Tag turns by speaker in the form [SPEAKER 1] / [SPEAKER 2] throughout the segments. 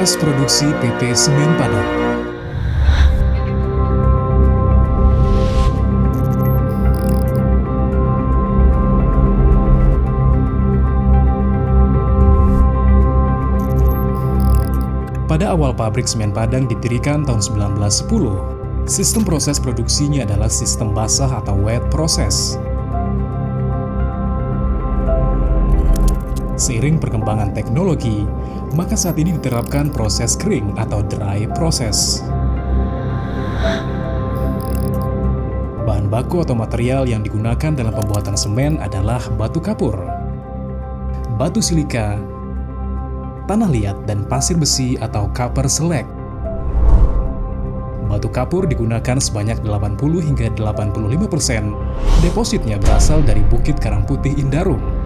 [SPEAKER 1] Proses produksi PT Semen Padang. Pada awal pabrik semen Padang didirikan tahun 1910, sistem proses produksinya adalah sistem basah atau wet process. Seiring perkembangan teknologi, maka saat ini diterapkan proses kering atau dry process. Bahan baku atau material yang digunakan dalam pembuatan semen adalah batu kapur, batu silika, tanah liat, dan pasir besi atau copper slag. Batu kapur digunakan sebanyak 80 hingga 85%. Depositnya berasal dari Bukit Karangputih Indarung.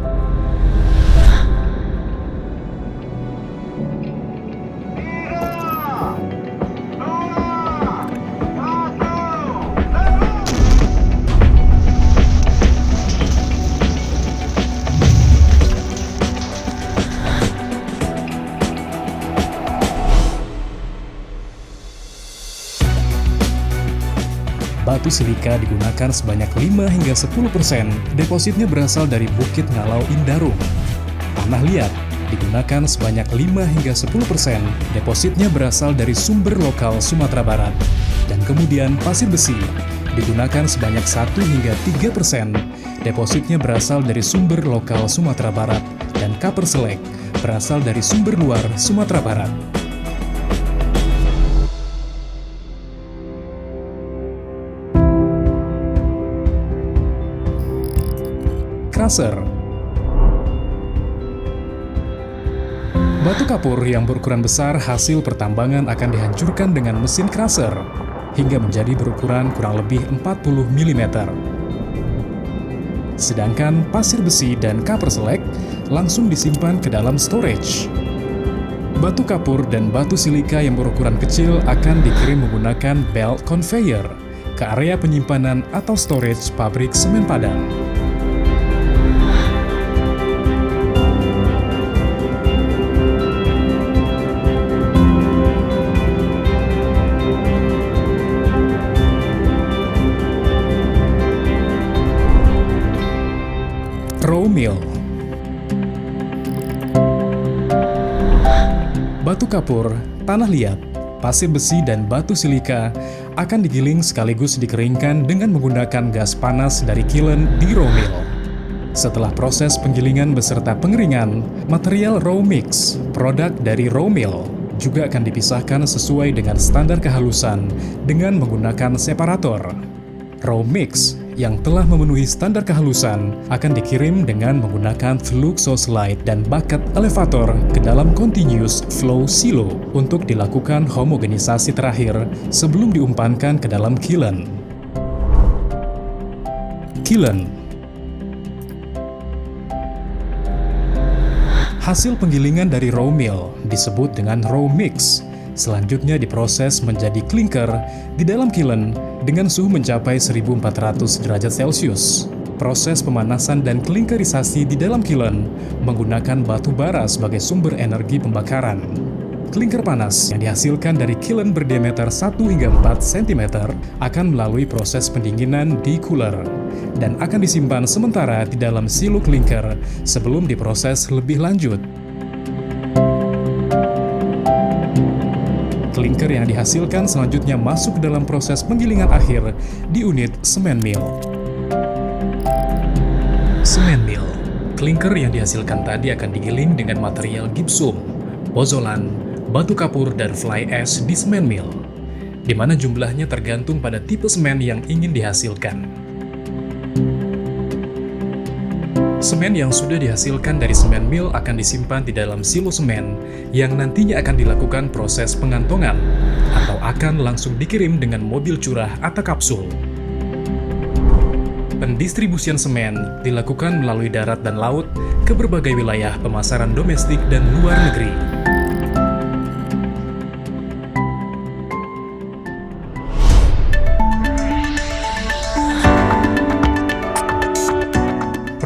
[SPEAKER 1] Batu silika digunakan sebanyak 5 hingga 10%. Depositnya berasal dari Bukit Ngalau Indarung. Tanah liat digunakan sebanyak 5 hingga 10%. Depositnya berasal dari sumber lokal Sumatera Barat. Dan kemudian pasir besi digunakan sebanyak 1 hingga 3%. Depositnya berasal dari sumber lokal Sumatera Barat. Dan copper slag berasal dari sumber luar Sumatera Barat. Crusher. Batu kapur yang berukuran besar hasil pertambangan akan dihancurkan dengan mesin crusher hingga menjadi berukuran kurang lebih 40 mm. Sedangkan pasir besi dan copper slag langsung disimpan ke dalam storage. Batu kapur dan batu silika yang berukuran kecil akan dikirim menggunakan belt conveyor ke area penyimpanan atau storage pabrik semen Padang. Raw mill. Batu kapur, tanah liat, pasir besi, dan batu silika akan digiling sekaligus dikeringkan dengan menggunakan gas panas dari kiln di raw mill. Setelah proses penggilingan beserta pengeringan, material raw mix, produk dari raw mill, juga akan dipisahkan sesuai dengan standar kehalusan dengan menggunakan separator. Raw mix yang telah memenuhi standar kehalusan akan dikirim dengan menggunakan fluxoslide dan bucket elevator ke dalam continuous flow silo untuk dilakukan homogenisasi terakhir sebelum diumpankan ke dalam kiln. Kiln. Hasil penggilingan dari raw mill disebut dengan raw mix. Selanjutnya diproses menjadi klinker di dalam kiln dengan suhu mencapai 1400 derajat Celcius. Proses pemanasan dan klinkerisasi di dalam kiln menggunakan batu bara sebagai sumber energi pembakaran. Klinker panas yang dihasilkan dari kiln berdiameter 1 hingga 4 cm akan melalui proses pendinginan di cooler dan akan disimpan sementara di dalam silo klinker sebelum diproses lebih lanjut. Klinker yang dihasilkan selanjutnya masuk ke dalam proses penggilingan akhir di unit semen mill. Semen mill. Klinker yang dihasilkan tadi akan digiling dengan material gipsum, pozolan, batu kapur, dan fly ash di semen mill, di mana jumlahnya tergantung pada tipe semen yang ingin dihasilkan. Semen yang sudah dihasilkan dari semen mill akan disimpan di dalam silo semen yang nantinya akan dilakukan proses pengantongan atau akan langsung dikirim dengan mobil curah atau kapsul. Pendistribusian semen dilakukan melalui darat dan laut ke berbagai wilayah pemasaran domestik dan luar negeri.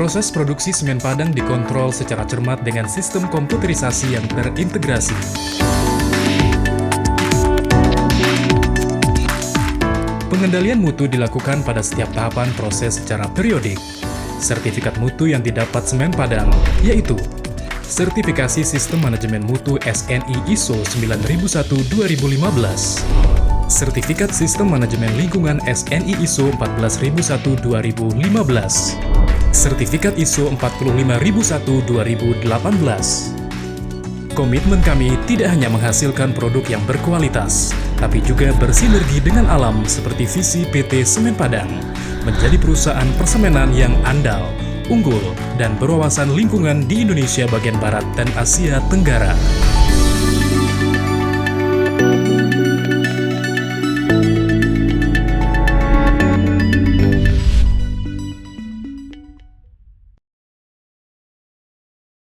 [SPEAKER 1] Proses produksi semen Padang dikontrol secara cermat dengan sistem komputerisasi yang terintegrasi. Pengendalian mutu dilakukan pada setiap tahapan proses secara periodik. Sertifikat mutu yang didapat Semen Padang yaitu Sertifikasi Sistem Manajemen Mutu SNI ISO 9001-2015, Sertifikat Sistem Manajemen Lingkungan SNI ISO 14001-2015, Sertifikat ISO 45001-2018. Komitmen kami tidak hanya menghasilkan produk yang berkualitas, tapi juga bersinergi dengan alam seperti visi PT Semen Padang, menjadi perusahaan persemenan yang andal, unggul, dan berwawasan lingkungan di Indonesia bagian Barat dan Asia Tenggara.